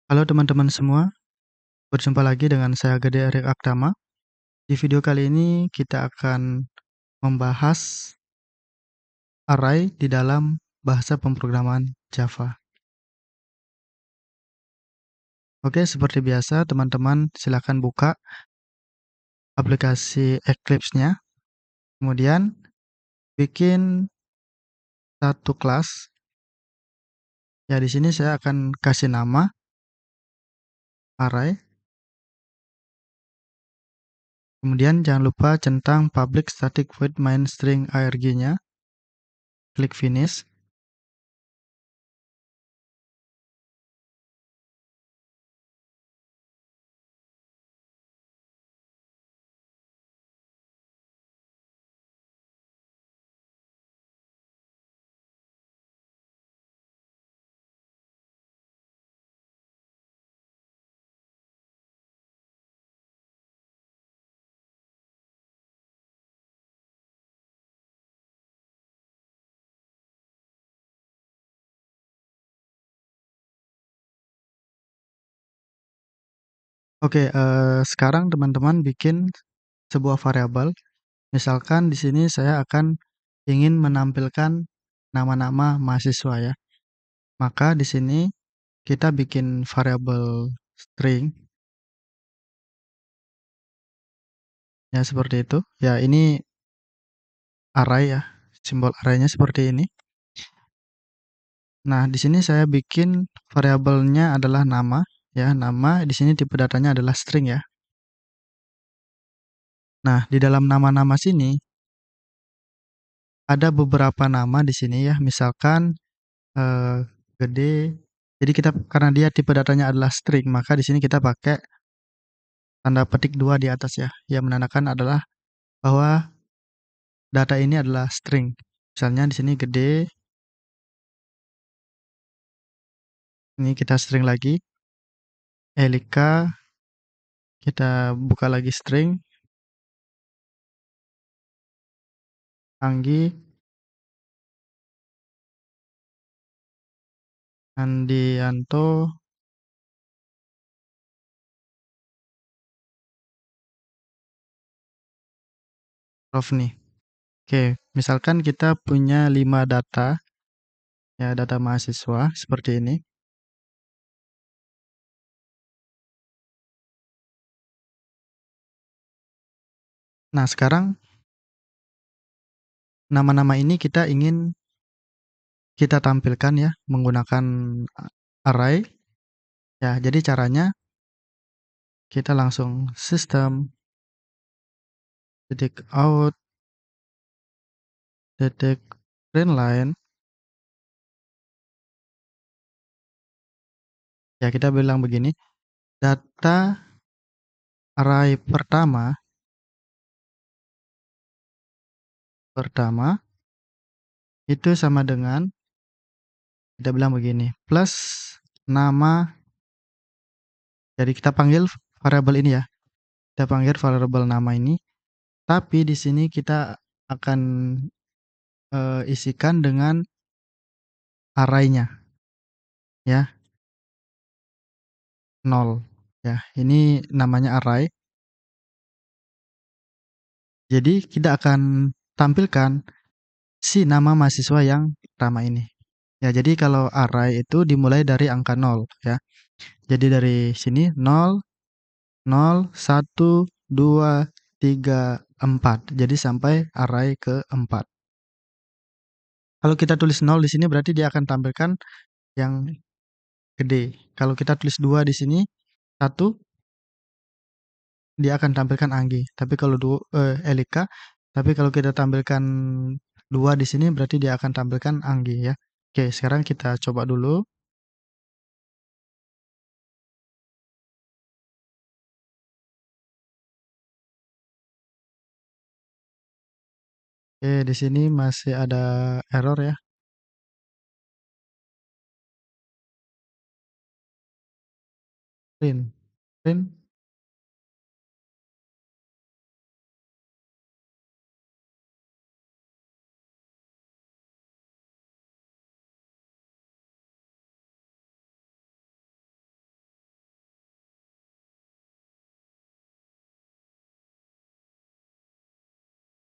Halo teman-teman semua, berjumpa lagi dengan saya Gede Erik Aktama. Di video kali ini kita akan membahas array di dalam bahasa pemrograman Java. Oke, seperti biasa teman-teman silakan buka aplikasi Eclipse-nya, kemudian bikin satu kelas. Ya, di sini saya akan kasih nama array. Kemudian jangan lupa centang public static void main string arg-nya. Klik finish. Oke, sekarang teman-teman bikin sebuah variabel. Misalkan di sini saya akan ingin menampilkan nama-nama mahasiswa ya. Maka di sini kita bikin variabel string ya seperti itu. Ya, ini array ya. Simbol arraynya seperti ini. Nah, di sini saya bikin variabelnya adalah nama ya. Nama di sini tipe datanya adalah string ya. Nah, di dalam nama-nama sini ada beberapa nama di sini ya. Misalkan gede. Jadi kita karena dia tipe datanya adalah string, maka di sini kita pakai tanda petik 2 di atas ya, yang menandakan adalah bahwa data ini adalah string. Misalnya di sini gede, ini kita string lagi. Elika, kita buka lagi string. Anggi, Andianto, Rofni. Oke, misalkan kita punya 5 data, ya data mahasiswa seperti ini. Nah, sekarang nama-nama ini kita ingin kita tampilkan ya menggunakan array. Ya, jadi caranya kita langsung system titik out titik println. Ya, kita bilang begini, data array pertama itu sama dengan, kita bilang begini, plus nama. Jadi kita panggil variabel ini ya. Kita panggil variabel nama ini, tapi di sini kita akan isikan dengan array-nya ya, 0 ya. Ini namanya array. Jadi kita akan tampilkan si nama mahasiswa yang pertama ini. Ya, jadi kalau array itu dimulai dari angka 0 ya. Jadi dari sini 0, 0, 1, 2, 3, 4. Jadi sampai array ke-4. Kalau kita tulis 0 di sini berarti dia akan tampilkan yang gede. Kalau kita tulis 2 di sini, 1, dia akan tampilkan Anggi. Tapi kalau Elika, tapi kalau kita tampilkan 2 di sini berarti dia akan tampilkan Anggi ya. Oke, sekarang kita coba dulu. Oke, di sini masih ada error ya. Print. Print.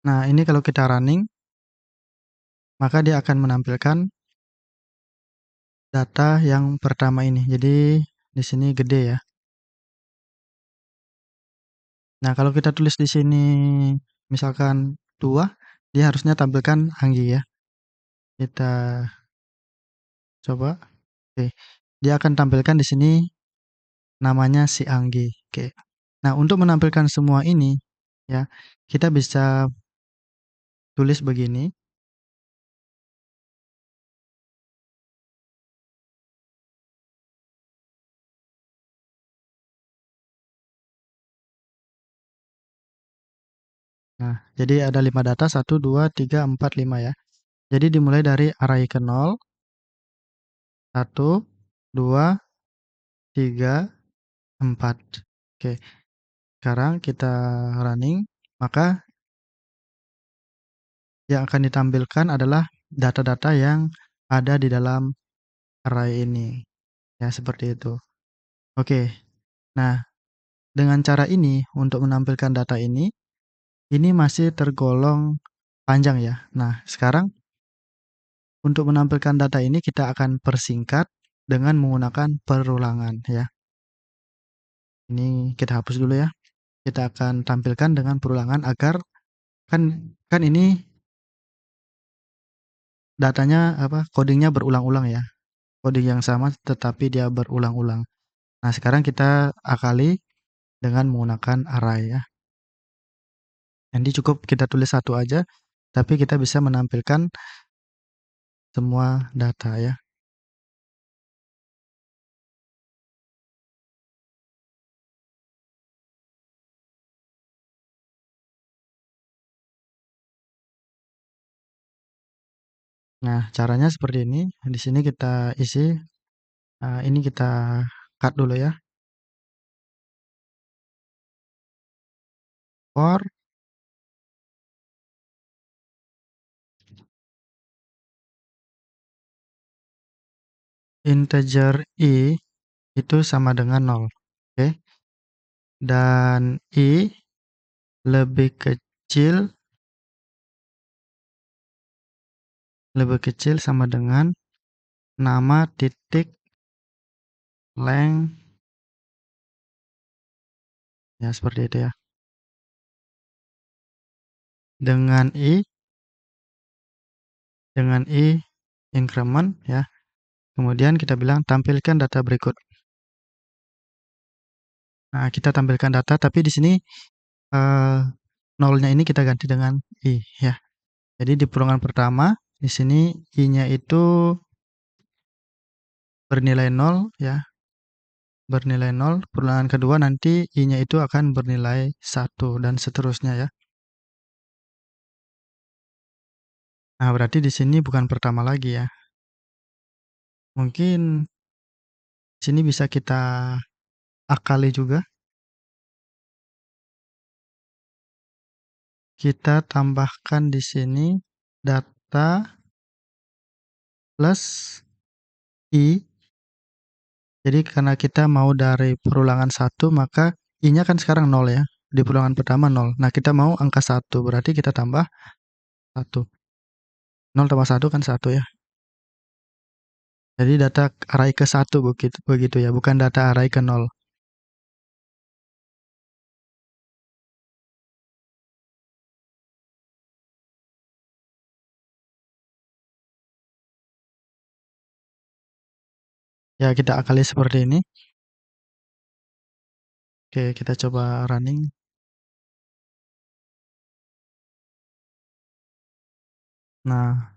Nah, ini kalau kita running, maka dia akan menampilkan data yang pertama ini. Jadi di sini gede ya. Nah, kalau kita tulis di sini misalkan 2, dia harusnya tampilkan Anggi ya. Kita coba. Oke. Dia akan tampilkan di sini namanya si Anggi. Oke. Nah, untuk menampilkan semua ini ya, kita bisa tulis begini. Nah, jadi ada 5 data, 1, 2, 3, 4, 5 ya. Jadi dimulai dari array ke 0, 1, 2, 3, 4. Oke, sekarang kita running, maka yang akan ditampilkan adalah data-data yang ada di dalam array ini. Ya, seperti itu. Oke, nah dengan cara ini untuk menampilkan data ini masih tergolong panjang ya. Nah, sekarang untuk menampilkan data ini kita akan persingkat dengan menggunakan perulangan ya. Ini kita hapus dulu ya. Kita akan tampilkan dengan perulangan agar kan ini datanya codingnya berulang-ulang ya. Coding yang sama tetapi dia berulang-ulang. Nah, sekarang kita akali dengan menggunakan array ya. Nanti cukup kita tulis satu aja, tapi kita bisa menampilkan semua data ya. Nah, caranya seperti ini. Di sini kita isi, ini kita cut dulu ya. For integer i itu sama dengan 0. Oke. Dan i lebih kecil sama dengan nama titik length ya, seperti itu ya. Dengan i increment ya. Kemudian kita bilang tampilkan data berikut. Nah, kita tampilkan data tapi di sini nolnya ini kita ganti dengan i ya. Jadi di perulangan pertama di sini i-nya itu bernilai 0 ya. Bernilai 0. Perulangan kedua nanti i-nya itu akan bernilai 1 dan seterusnya ya. Nah, berarti di sini bukan pertama lagi ya. Mungkin sini bisa kita akali juga. Kita tambahkan di sini data plus i. Jadi karena kita mau dari perulangan 1, maka i-nya kan sekarang 0 ya. Di perulangan pertama 0. Nah, kita mau angka 1, berarti kita tambah 1. 0 tambah 1 kan 1 ya. Jadi data array ke 1 begitu ya, bukan data array ke 0. Ya, kita akali seperti ini. Oke, kita coba running. Nah,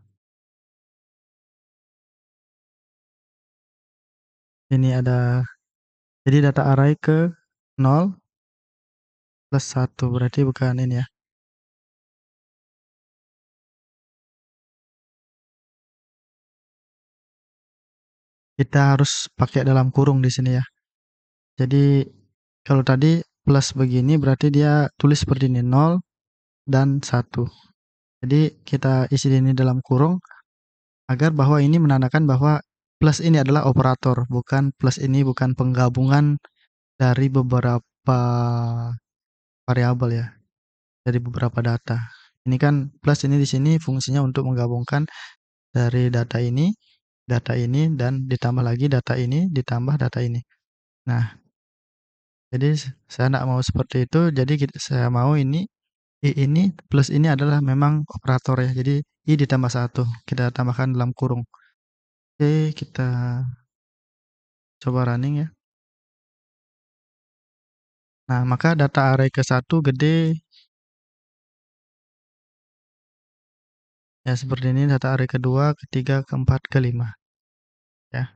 ini ada, jadi data array ke 0 plus 1, berarti bukan ini ya. Kita harus pakai dalam kurung di sini ya. Jadi kalau tadi plus begini berarti dia tulis seperti ini 0 dan 1. Jadi kita isi ini dalam kurung agar bahwa ini menandakan bahwa plus ini adalah operator, bukan plus ini bukan penggabungan dari beberapa variabel ya, dari beberapa data. Ini kan plus ini di sini fungsinya untuk menggabungkan dari data ini, dan ditambah lagi data ini, ditambah data ini. Nah, jadi saya nggak mau seperti itu, jadi saya mau ini, I ini plus ini adalah memang operator ya, jadi I ditambah satu, kita tambahkan dalam kurung. Oke, kita coba running ya. Nah, maka data array ke satu gede, ya seperti ini, data array kedua, ketiga, keempat, kelima. Ya.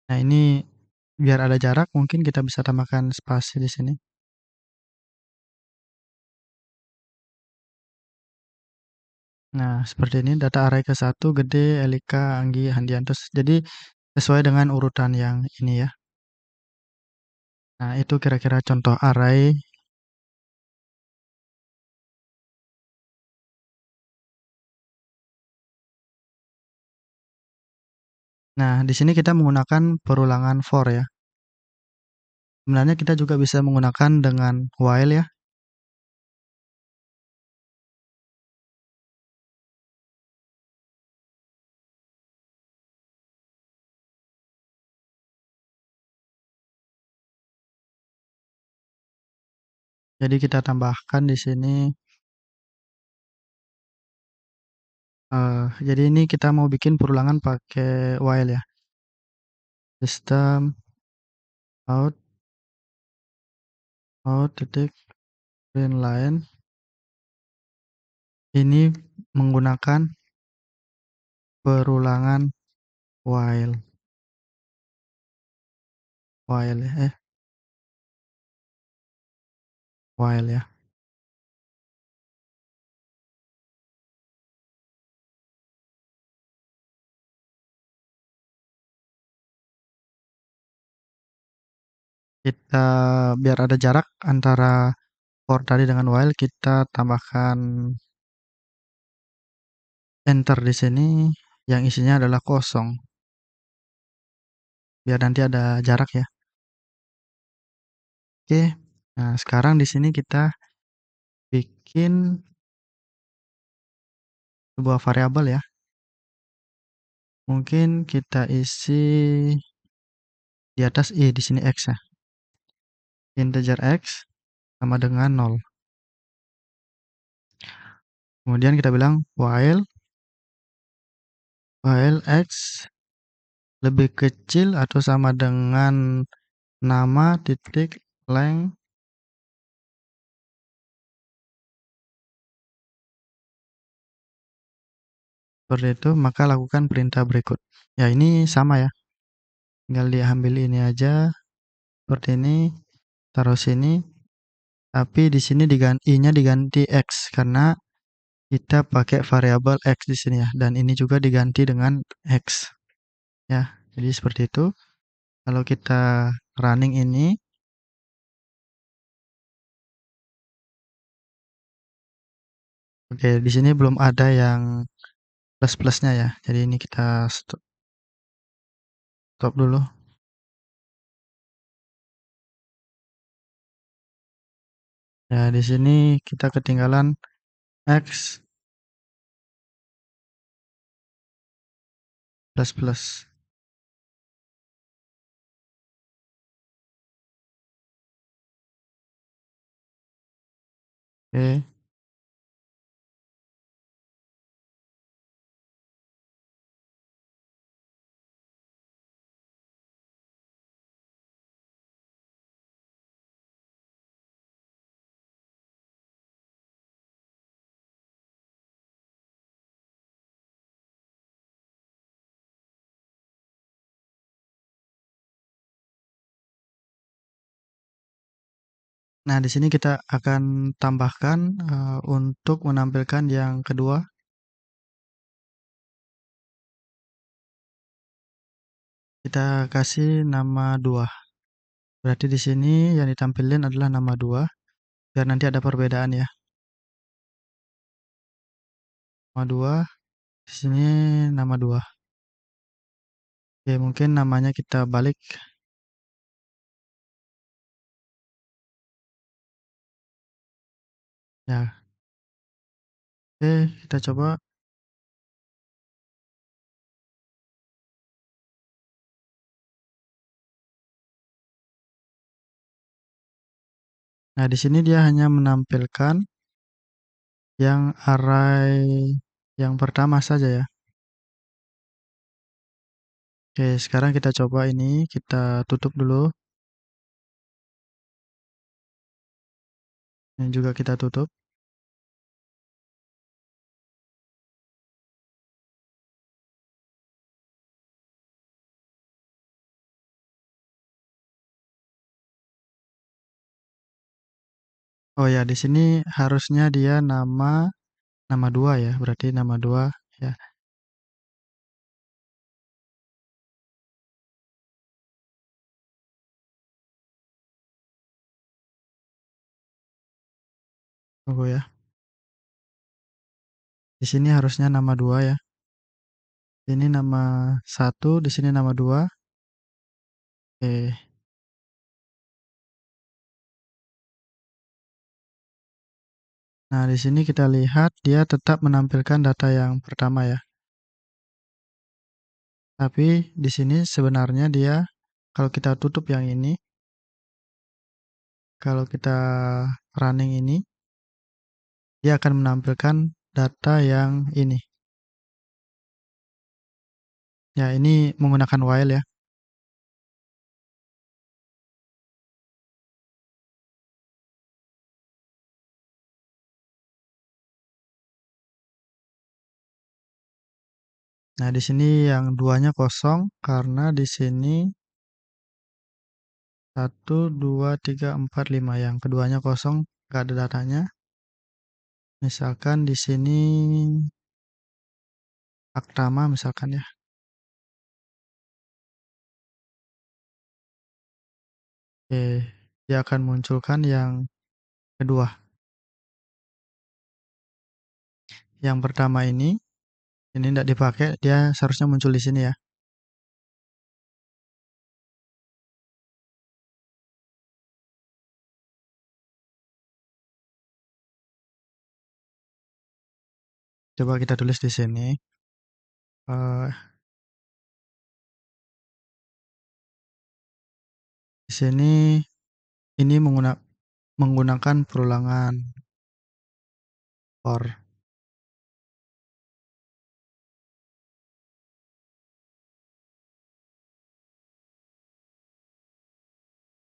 Nah, ini biar ada jarak, mungkin kita bisa tambahkan spasi di sini. Nah, seperti ini data array ke satu gede, Elika, Anggi, Handiantos. Jadi sesuai dengan urutan yang ini ya. Nah, itu kira-kira contoh array. Nah, di sini kita menggunakan perulangan for ya. Sebenarnya kita juga bisa menggunakan dengan while ya. Jadi kita tambahkan di sini. Jadi ini kita mau bikin perulangan pakai while ya. System out titik print line. Ini menggunakan perulangan while ya, while ya. Kita biar ada jarak antara for tadi dengan while, kita tambahkan enter di sini yang isinya adalah kosong. Biar nanti ada jarak ya. Oke. Nah, sekarang di sini kita bikin sebuah variabel ya. Mungkin kita isi di atas I, di sini X ya. Integer X sama dengan 0. Kemudian kita bilang while X lebih kecil atau sama dengan nama titik length seperti itu, maka lakukan perintah berikut. Ya, ini sama ya. Tinggal diambil ini aja seperti ini, taruh sini. Tapi di sini I-nya diganti X karena kita pakai variabel X di sini ya, dan ini juga diganti dengan X. Ya, jadi seperti itu. Kalau kita running ini, oke, di sini belum ada yang plus-plusnya ya. Jadi ini kita stop dulu. Ya, di sini kita ketinggalan X plus plus. Oke. Nah, di sini kita akan tambahkan untuk menampilkan yang kedua, kita kasih nama 2. Berarti di sini yang ditampilin adalah nama 2, biar nanti ada perbedaan ya. Nama 2, di sini nama 2. Oke, mungkin namanya kita balik. Ya, oke, kita coba. Nah, di sini dia hanya menampilkan yang array yang pertama saja ya. Oke, sekarang kita coba ini, kita tutup dulu. Ini juga kita tutup. Oh ya, di sini harusnya dia nama 2 ya, berarti nama 2 ya. Tunggu ya. Di sini harusnya nama 2 ya. Ini nama 1, di sini nama 2. Oke. Nah, di sini kita lihat dia tetap menampilkan data yang pertama ya. Tapi di sini sebenarnya dia kalau kita tutup yang ini, kalau kita running ini, dia akan menampilkan data yang ini. Ya, ini menggunakan while ya. Nah, di sini yang duanya kosong karena di sini 1, 2, 3, 4, 5 yang keduanya kosong, nggak ada datanya. Misalkan di sini Aktama misalkan ya. Oke, dia akan munculkan yang kedua. Yang pertama ini tidak dipakai, dia seharusnya muncul di sini ya. Coba kita tulis di sini. Eh, di sini ini menggunakan perulangan for.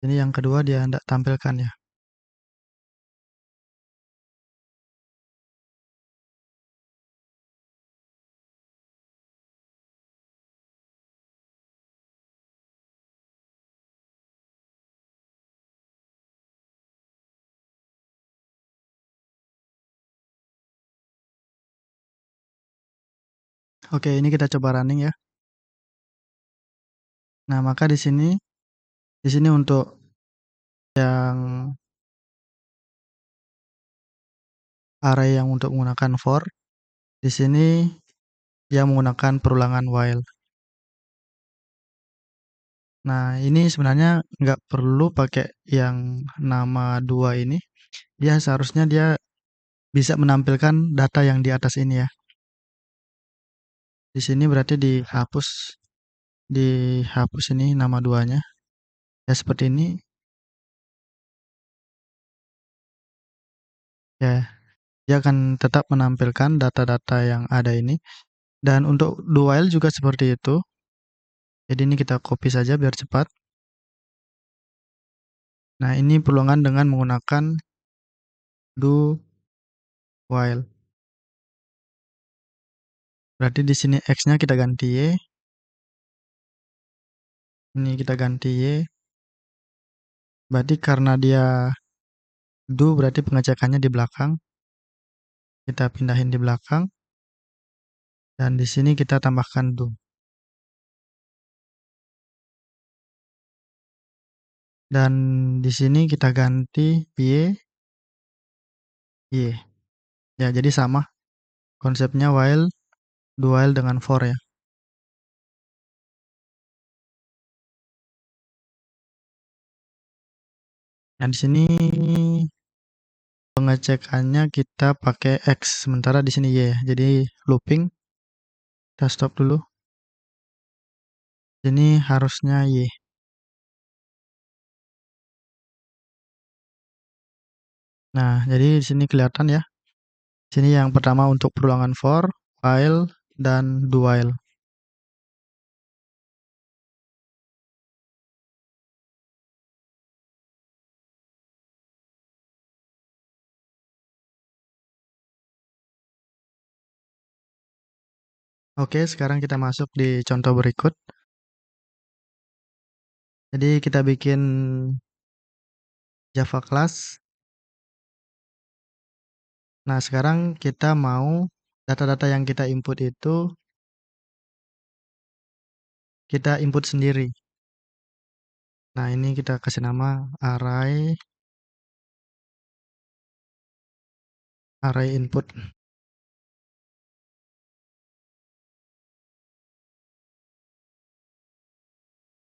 Ini yang kedua dia tidak tampilkan ya. Oke, ini kita coba running ya. Nah, maka di sini untuk yang array yang untuk menggunakan for, di sini dia menggunakan perulangan while. Nah, ini sebenarnya nggak perlu pakai yang nama 2 ini. Dia seharusnya dia bisa menampilkan data yang di atas ini ya. Di sini berarti dihapus ini nama duanya. Ya seperti ini. Ya, dia akan tetap menampilkan data-data yang ada ini. Dan untuk do while juga seperti itu. Jadi ini kita copy saja biar cepat. Nah, ini peluangan dengan menggunakan do while. Berarti di sini X-nya kita ganti Y. Ini kita ganti Y. Berarti karena dia do berarti pengecekannya di belakang. Kita pindahin di belakang. Dan di sini kita tambahkan do. Dan di sini kita ganti Y, Y. Ya, jadi sama konsepnya while, do while dengan for ya. Nah, di sini pengecekannya kita pakai X, sementara di sini Y ya. Jadi looping, kita stop dulu. Ini harusnya Y. Nah, jadi di sini kelihatan ya. Sini yang pertama untuk perulangan for, while, dan do while. Oke, sekarang kita masuk di contoh berikut. Jadi kita bikin Java class. Nah, sekarang kita mau data-data yang kita input itu kita input sendiri. Nah, ini kita kasih nama array input.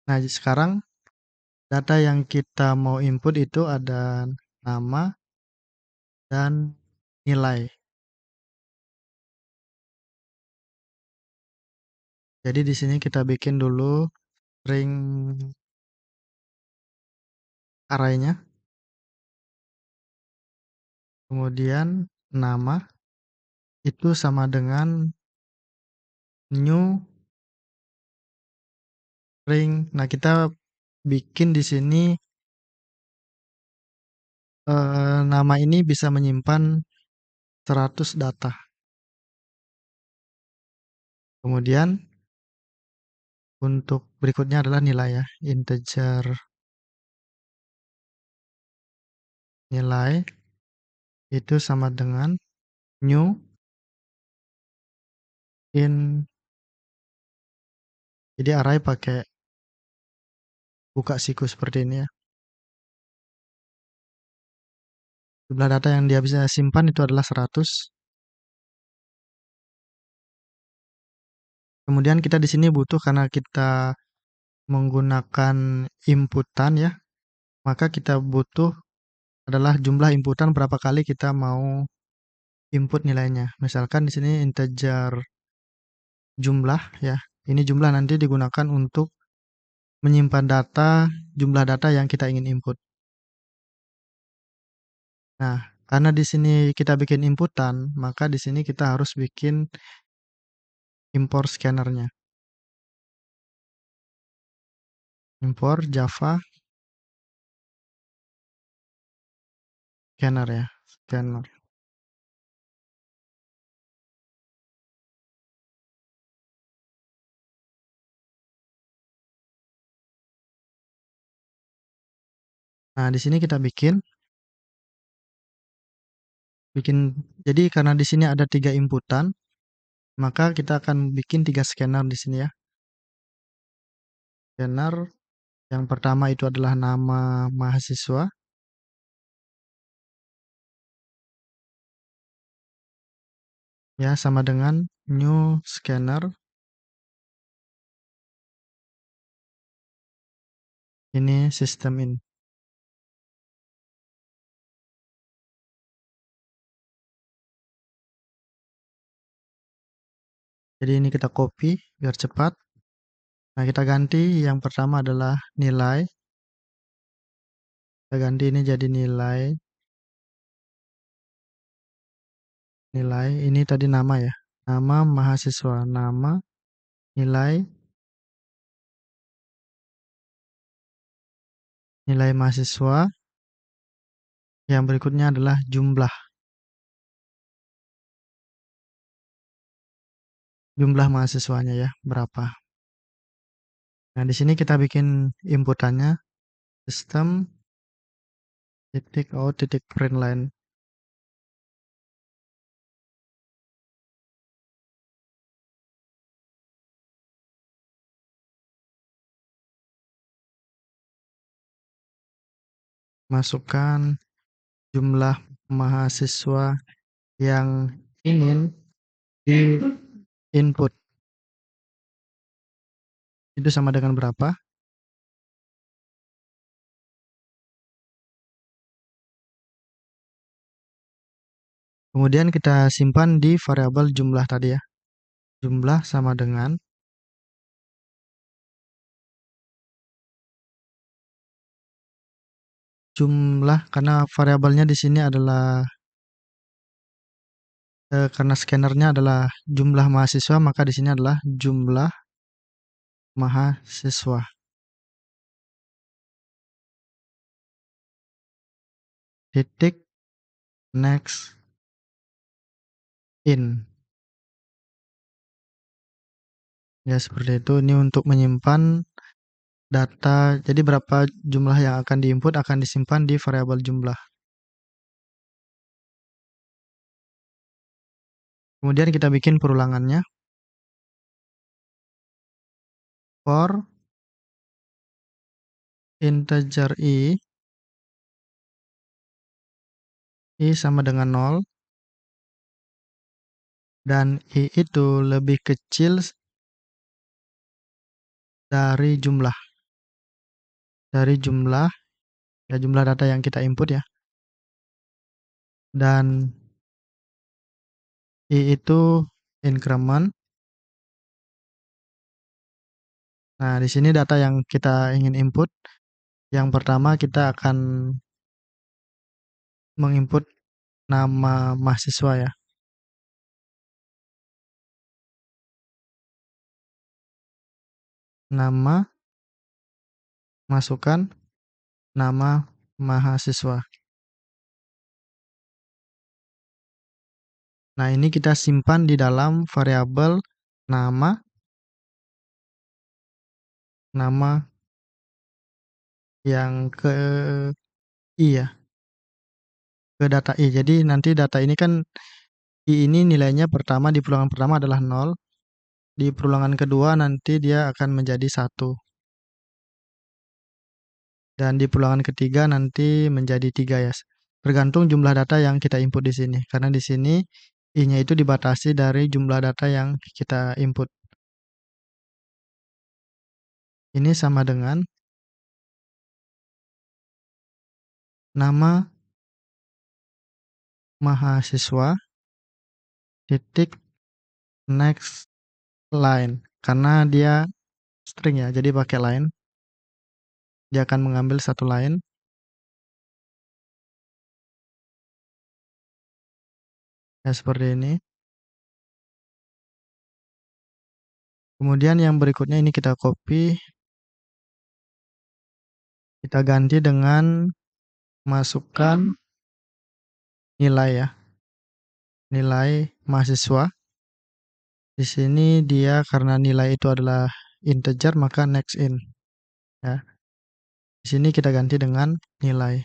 Nah, sekarang data yang kita mau input itu ada nama dan nilai. Jadi di sini kita bikin dulu string array-nya, kemudian nama itu sama dengan new string. Nah, kita bikin di sini nama ini bisa menyimpan 100 data. Kemudian untuk berikutnya adalah nilai ya, integer nilai itu sama dengan new in. Jadi array pakai buka siku seperti ini ya. Jumlah data yang dia bisa simpan itu adalah 100. Kemudian kita di sini butuh karena kita menggunakan inputan ya, maka kita butuh adalah jumlah inputan berapa kali kita mau input nilainya. Misalkan di sini integer jumlah ya. Ini jumlah nanti digunakan untuk menyimpan data, jumlah data yang kita ingin input. Nah, karena di sini kita bikin inputan, maka di sini kita harus bikin import scannernya. Import Java scanner ya, scanner. Nah, di sini kita bikin jadi karena di sini ada 3 inputan, maka kita akan bikin 3 scanner di sini ya. Scanner yang pertama itu adalah nama mahasiswa. Ya, sama dengan new scanner. Ini system in. Jadi ini kita copy biar cepat. Nah, kita ganti yang pertama adalah nilai. Kita ganti ini jadi nilai. Nilai ini tadi nama ya. Nama mahasiswa, nama, nilai, nilai mahasiswa. Yang berikutnya adalah jumlah. Jumlah mahasiswanya ya, berapa. Nah, di sini kita bikin inputannya sistem titik out titik print line. masukkan jumlah mahasiswa yang ingin di input. Itu sama dengan berapa? Kemudian kita simpan di variabel jumlah tadi ya. Jumlah sama dengan jumlah, karena variabelnya di sini adalah karena scannernya adalah jumlah mahasiswa, maka di sini adalah jumlah mahasiswa. Titik next in. Ya seperti itu. Ini untuk menyimpan data. Jadi berapa jumlah yang akan diinput akan disimpan di variabel jumlah. Kemudian kita bikin perulangannya. For integer i sama dengan 0, dan i itu lebih kecil dari jumlah. Dari jumlah, ya jumlah data yang kita input ya. Dan i itu increment. Nah, di sini data yang kita ingin input. Yang pertama kita akan menginput nama mahasiswa ya. Nama, masukkan nama mahasiswa. Nah, ini kita simpan di dalam variabel nama, nama yang ke i ya, ke data i. Jadi nanti data ini kan i ini nilainya pertama di perulangan pertama adalah 0, di perulangan kedua nanti dia akan menjadi 1. Dan di perulangan ketiga nanti menjadi 3 ya. Tergantung jumlah data yang kita input di sini. Karena di sini i-nya itu dibatasi dari jumlah data yang kita input. Ini sama dengan nama mahasiswa titik next line. Karena dia string ya, jadi pakai line. Dia akan mengambil satu line. Ya seperti ini. Kemudian yang berikutnya ini kita copy. Kita ganti dengan masukkan nilai ya. Nilai mahasiswa. Di sini dia karena nilai itu adalah integer maka next in ya. Di sini kita ganti dengan nilai.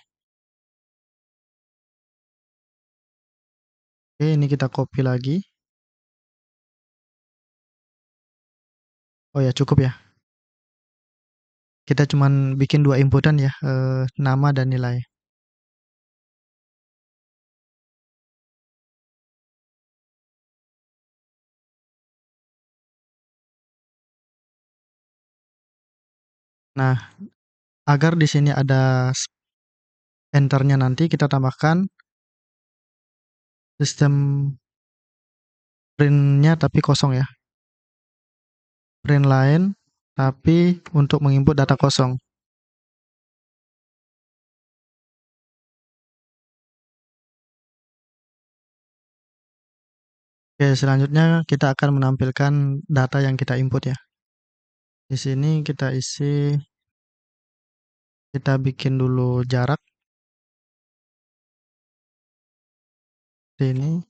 Oke, ini kita copy lagi. Oh ya, cukup ya. Kita cuman bikin dua inputan ya, nama dan nilai. Nah, agar di sini ada enternya nanti kita tambahkan sistem print-nya tapi kosong ya. Print lain tapi untuk menginput data kosong. Oke, selanjutnya kita akan menampilkan data yang kita input ya. Di sini kita isi, kita bikin dulu jarak. Ini.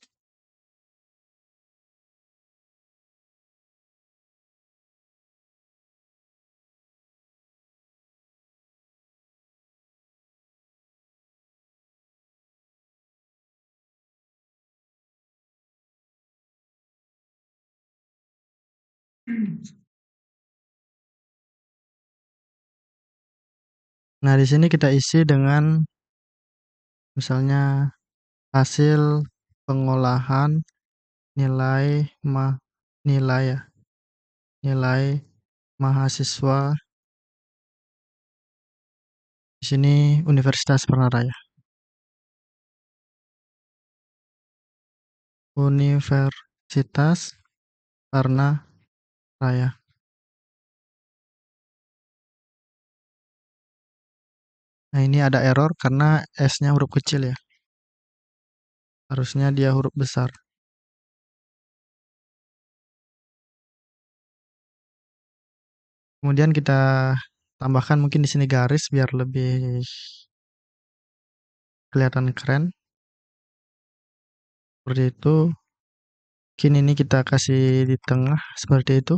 Nah, di sini kita isi dengan Misalnya hasil pengolahan nilai nilai ya, nilai mahasiswa di sini Universitas Pernaraya. Universitas Pernaraya. Nah, ini ada error karena S-nya huruf kecil ya. Harusnya dia huruf besar. Kemudian kita tambahkan mungkin di sini garis biar lebih kelihatan keren. Seperti itu. Mungkin ini kita kasih di tengah seperti itu.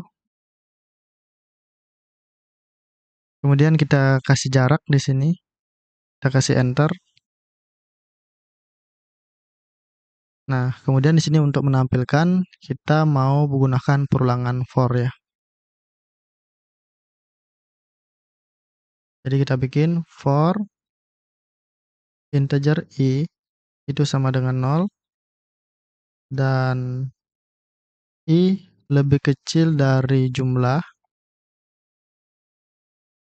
Kemudian kita kasih jarak di sini. Kita kasih enter. Nah, kemudian di sini untuk menampilkan kita mau menggunakan perulangan for ya. Jadi kita bikin for integer i itu sama dengan 0 dan i lebih kecil dari jumlah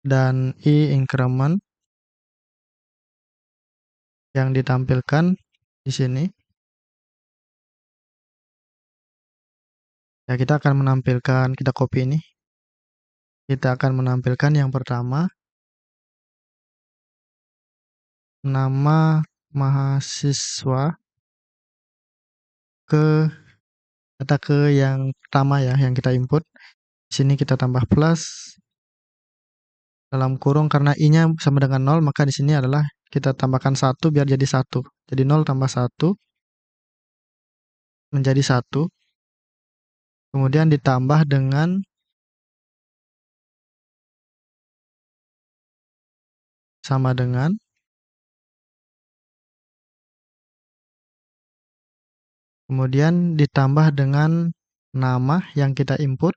dan i increment yang ditampilkan di sini. Ya, kita akan menampilkan, kita copy ini. Kita akan menampilkan yang pertama nama mahasiswa ke data ke yang pertama ya, yang kita input. Di sini kita tambah plus dalam kurung karena i-nya sama dengan 0, maka di sini adalah kita tambahkan 1 biar jadi 1. Jadi 0 tambah 1 menjadi 1. Kemudian ditambah dengan sama dengan, kemudian ditambah dengan nama yang kita input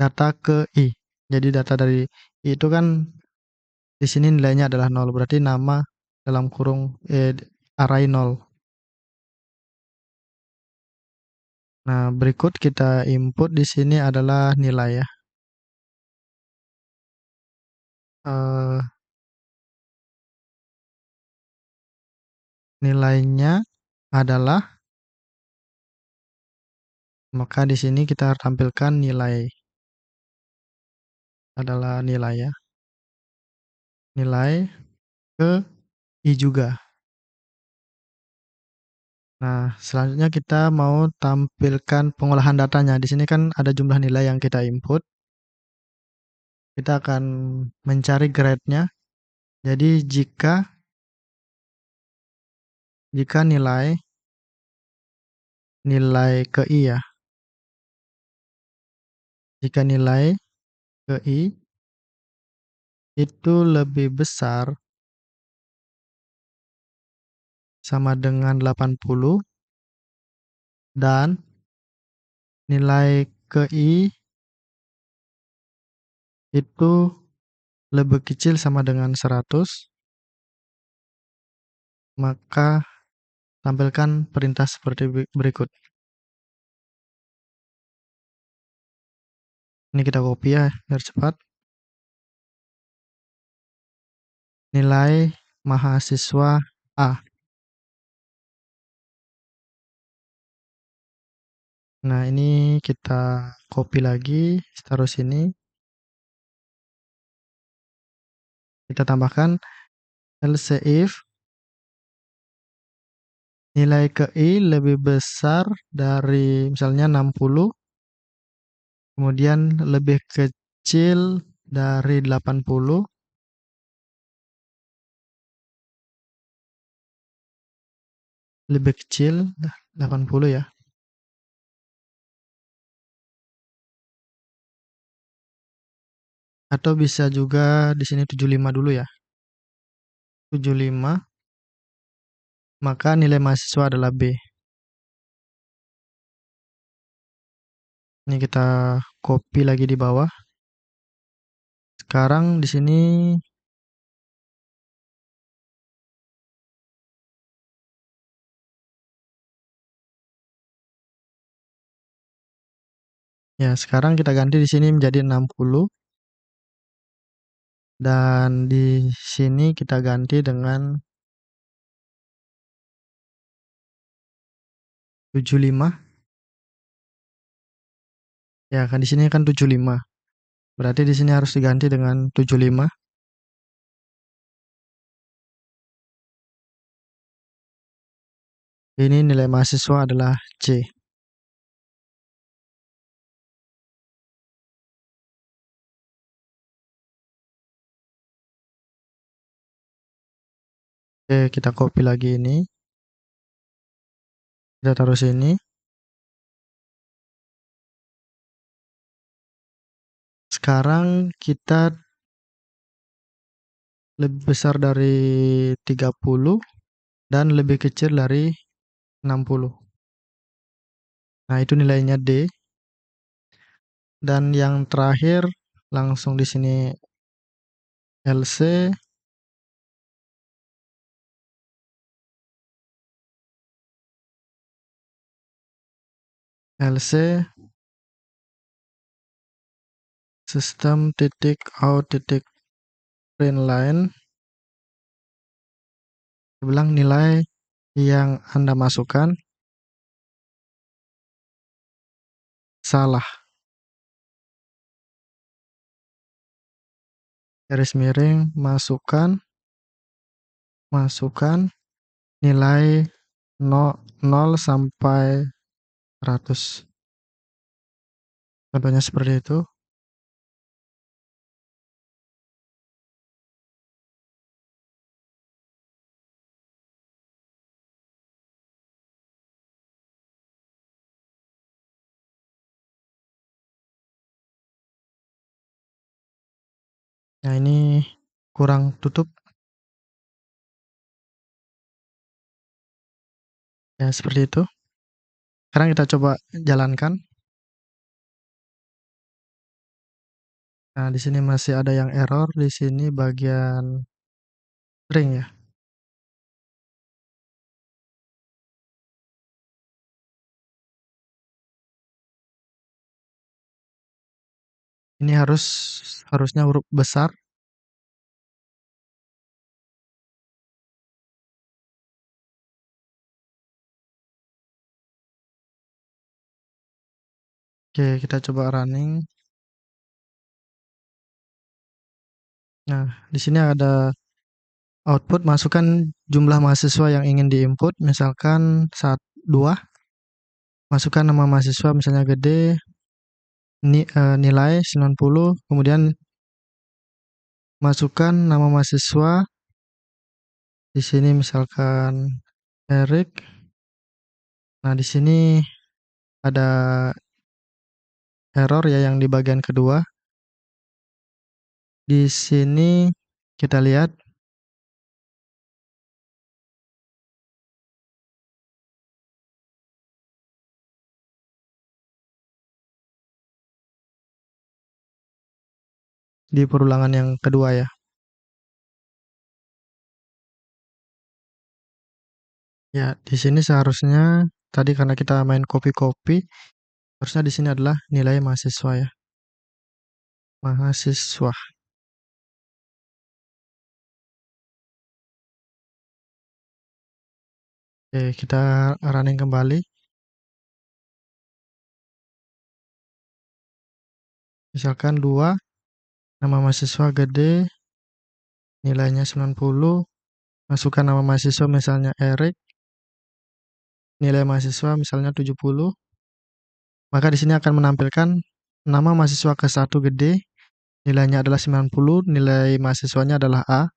data ke i. Jadi data dari i itu kan di sini nilainya adalah 0, berarti nama dalam kurung array 0. Nah, berikut kita input di sini adalah nilai ya. Eh, nilainya adalah, maka di sini kita tampilkan nilai adalah nilai ya. Nilai ke i juga. Nah, selanjutnya kita mau tampilkan pengolahan datanya. Di sini kan ada jumlah nilai yang kita input. Kita akan mencari grade-nya. Jadi jika nilai ke i ya. Jika nilai ke i itu lebih besar sama dengan 80 dan nilai ke i itu lebih kecil sama dengan 100, maka tampilkan perintah seperti berikut. Ini kita copy ya biar cepat. Nilai mahasiswa A. Nah, ini kita copy lagi, taruh sini. Kita tambahkan else if nilai ke i lebih besar dari misalnya 60, kemudian lebih kecil dari 80, lebih kecil 80 ya. Atau bisa juga di sini 75 dulu ya. 75, maka nilai mahasiswa adalah B. Ini kita copy lagi di bawah. Sekarang di sini Ya, sekarang kita ganti di sini menjadi 60 dan di sini kita ganti dengan 75. Ya, kan di sini kan 75. Berarti di sini harus diganti dengan 75. Ini nilai mahasiswa adalah C. Oke, kita copy lagi ini. Kita taruh sini. Sekarang kita lebih besar dari 30 dan lebih kecil dari 60. Nah, itu nilainya D. Dan yang terakhir langsung di sini LC LC sistem titik out titik print line. Saya bilang nilai yang Anda masukkan salah. Garis miring masukkan nilai 0 sampai 100. Contohnya seperti itu. Nah, ini kurang tutup. Ya, seperti itu. Sekarang kita coba jalankan. Nah, di sini masih ada yang error di sini bagian string ya. Ini harusnya huruf besar. Oke, kita coba running. Nah, di sini ada output, masukkan jumlah mahasiswa yang ingin diinput, misalkan 2, masukkan nama mahasiswa misalnya gede, nilai 90, kemudian masukkan nama mahasiswa di sini misalkan Erik. Nah, di sini ada error ya yang di bagian kedua. Di sini kita lihat di perulangan yang kedua ya. Ya, di sini seharusnya tadi karena kita main copy-copy, harusnya di sini adalah nilai mahasiswa ya. Mahasiswa. Oke, kita running kembali. Misalkan 2, nama mahasiswa gede, nilainya 90, masukkan nama mahasiswa misalnya Erik, nilai mahasiswa misalnya 70, maka di sini akan menampilkan nama mahasiswa ke-1 gede, nilainya adalah 90, nilai mahasiswanya adalah A.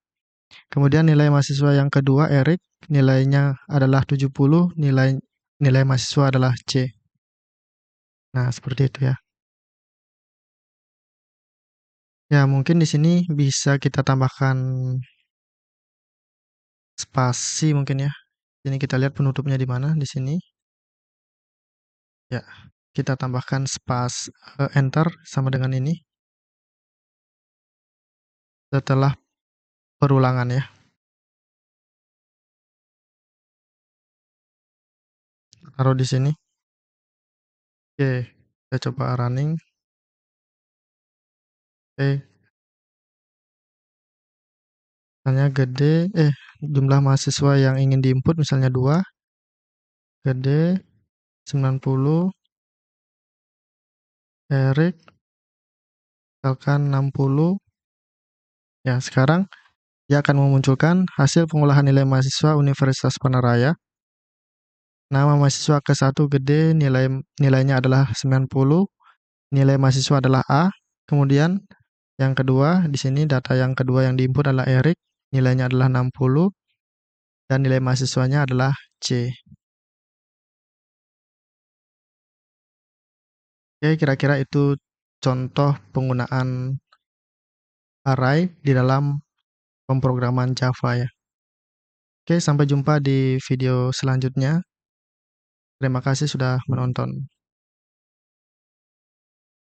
Kemudian nilai mahasiswa yang kedua Erik, nilainya adalah 70, nilai mahasiswa adalah C. Nah, seperti itu ya. Ya, mungkin di sini bisa kita tambahkan spasi mungkin ya. Ini kita lihat penutupnya di mana di sini. Ya, kita tambahkan enter sama dengan ini setelah perulangan ya. Taruh di sini. Oke. Saya coba running. Oke, misalnya gede, jumlah mahasiswa yang ingin diinput misalnya 2, gede, 90, Erik, misalkan 60. Ya, sekarang dia akan memunculkan hasil pengolahan nilai mahasiswa Universitas Peneraya. Nama mahasiswa ke-1 gede, nilainya adalah 90, nilai mahasiswa adalah A. Kemudian yang kedua, di sini data yang kedua yang diinput adalah Erik, nilainya adalah 60, dan nilai mahasiswanya adalah C. Oke, kira-kira itu contoh penggunaan array di dalam pemrograman Java ya. Oke, sampai jumpa di video selanjutnya. Terima kasih sudah menonton.